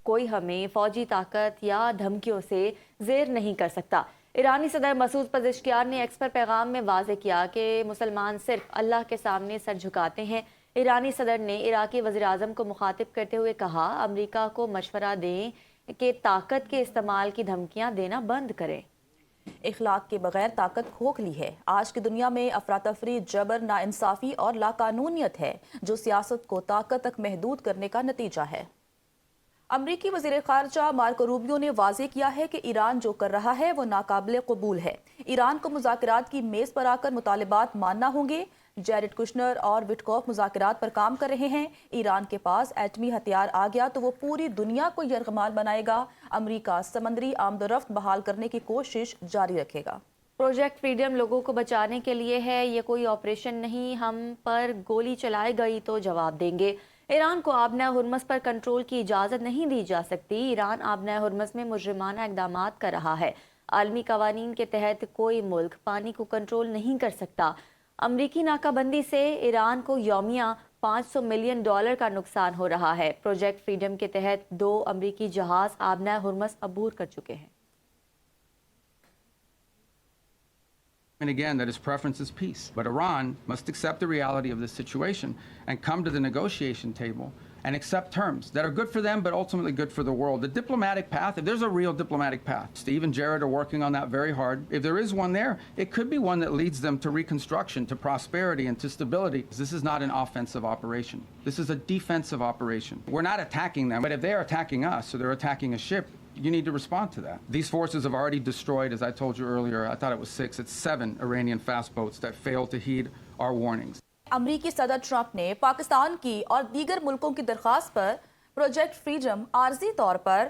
کوئی ہمیں فوجی طاقت یا دھمکیوں سے زیر نہیں کر سکتا۔ ایرانی صدر مسعود پزشکیان نے ایکس پر پیغام میں واضح کیا کہ مسلمان صرف اللہ کے سامنے سر جھکاتے ہیں۔ ایرانی صدر نے عراقی وزیراعظم کو مخاطب کرتے ہوئے کہا، امریکہ کو مشورہ دیں کہ طاقت کے استعمال کی دھمکیاں دینا بند کریں۔ اخلاق کے بغیر طاقت کھوکھلی ہے۔ آج کی دنیا میں افراتفری، جبر، ناانصافی اور لاقانونیت ہے جو سیاست کو طاقت تک محدود کرنے کا نتیجہ ہے۔ امریکی وزیر خارجہ مارکو روبیو نے واضح کیا ہے کہ ایران جو کر رہا ہے وہ ناقابل قبول ہے۔ ایران کو مذاکرات کی میز پر آ کر مطالبات ماننا ہوں گے۔ جیرڈ کشنر اور وٹکوف مذاکرات پر کام کر رہے ہیں۔ ایران کے پاس ایٹمی ہتھیار آ گیا تو وہ پوری دنیا کو یرغمال بنائے گا۔ امریکہ سمندری آمد و رفت بحال کرنے کی کوشش جاری رکھے گا۔ پروجیکٹ فریڈم لوگوں کو بچانے کے لیے ہے، یہ کوئی آپریشن نہیں۔ ہم پر گولی چلائی گئی تو جواب دیں گے۔ ایران کو آبنہ ہرمز پر کنٹرول کی اجازت نہیں دی جا سکتی۔ ایران آبنہ ہرمز میں مجرمانہ اقدامات کر رہا ہے۔ عالمی قوانین کے تحت کوئی ملک پانی کو کنٹرول نہیں کر سکتا۔ امریکی ناکہ بندی سے ایران کو یومیہ $500 ملین کا نقصان ہو رہا ہے۔ پروجیکٹ فریڈم کے تحت 2 امریکی جہاز آبنہ ہرمز عبور کر چکے ہیں۔ And again, that his preference is peace. But Iran must accept the reality of this situation and come to the negotiation table and accept terms that are good for them, but ultimately good for the world. The diplomatic path, if there's a real diplomatic path, Steve and Jared are working on that very hard. If there is one there, it could be one that leads them to reconstruction, to prosperity, and to stability. This is not an offensive operation. This is a defensive operation. We're not attacking them, but if they are attacking us, or they're attacking a ship, you need to respond to that. These forces have already destroyed, as I told you earlier, I thought it was 6, it's 7 Iranian fast boats that failed to heed our warnings. امریکی صدر Trump نے پاکستان کی اور دیگر ملکوں کی درخواست پر project freedom عارضی طور پر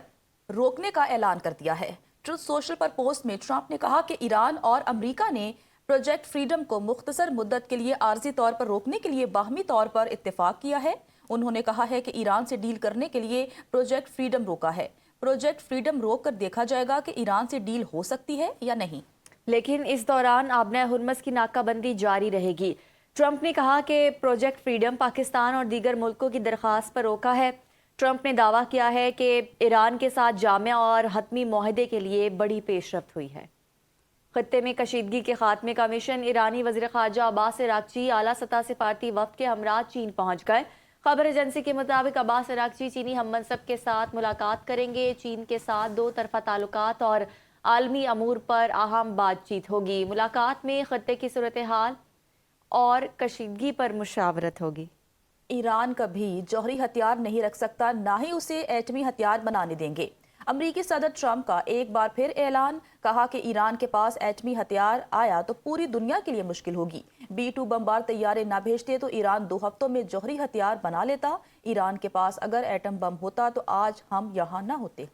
روکنے کا اعلان کر دیا ہے۔ ٹروتھ سوشل پر پوسٹ میں ٹرمپ نے کہا کہ ایران اور امریکہ نے پروجیکٹ فریڈم کو مختصر مدت کے لیے عارضی طور پر روکنے کے لیے باہمی طور پر اتفاق کیا ہے۔ انہوں نے کہا ہے کہ ایران سے ڈیل کرنے کے لیے پروجیکٹ فریڈم روکا ہے۔ پروجیکٹ فریڈم روک کر دیکھا جائے گا کہ ایران سے ڈیل ہو سکتی ہے یا نہیں۔ لیکن اس دوران آبنہ ہرمز کی ناکہ بندی جاری رہے گی۔ ٹرمپ نے کہا کہ پروجیکٹ فریڈم پاکستان اور دیگر ملکوں کی درخواست پر روکا ہے۔ ٹرمپ نے دعویٰ کیا ہے کہ ایران کے ساتھ جامع اور حتمی معاہدے کے لیے بڑی پیش رفت ہوئی ہے۔ خطے میں کشیدگی کے خاتمے کا مشن، ایرانی وزیر خارجہ عباس عراقچی اعلیٰ سطح سفارتی وفد کے ہمراہ چین پہنچ گئے۔ خبر ایجنسی کے مطابق عباس عراقچی چینی ہم منصب کے ساتھ ملاقات کریں گے۔ چین کے ساتھ 2 طرفہ تعلقات اور عالمی امور پر اہم بات چیت ہوگی۔ ملاقات میں خطے کی صورتحال اور کشیدگی پر مشاورت ہوگی۔ ایران کبھی جوہری ہتھیار نہیں رکھ سکتا، نہ ہی اسے ایٹمی ہتھیار بنانے دیں گے۔ امریکی صدر ٹرمپ کا ایک بار پھر اعلان، کہا کہ ایران کے پاس ایٹمی ہتھیار آیا تو پوری دنیا کے لیے مشکل ہوگی۔ B-2 بمبار طیارے نہ بھیجتے تو ایران 2 ہفتوں میں جوہری ہتھیار بنا لیتا۔ ایران کے پاس اگر ایٹم بم ہوتا تو آج ہم یہاں نہ ہوتے۔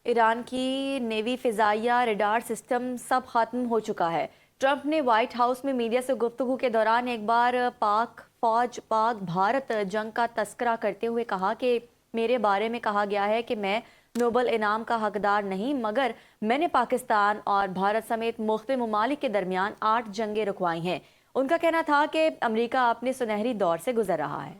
ایران کی نیوی فضائیہ ریڈار سسٹم سب ختم ہو چکا ہے۔ ٹرمپ نے وائٹ ہاؤس میں میڈیا سے گفتگو کے دوران ایک بار پاک فوج پاک بھارت جنگ کا تذکرہ کرتے ہوئے کہا کہ میرے بارے میں کہا گیا ہے کہ میں نوبل انعام کا حقدار نہیں، مگر میں نے پاکستان اور بھارت سمیت مختلف ممالک کے درمیان 8 جنگیں رکوائی ہیں۔ ان کا کہنا تھا کہ امریکہ اپنے سنہری دور سے گزر رہا ہے۔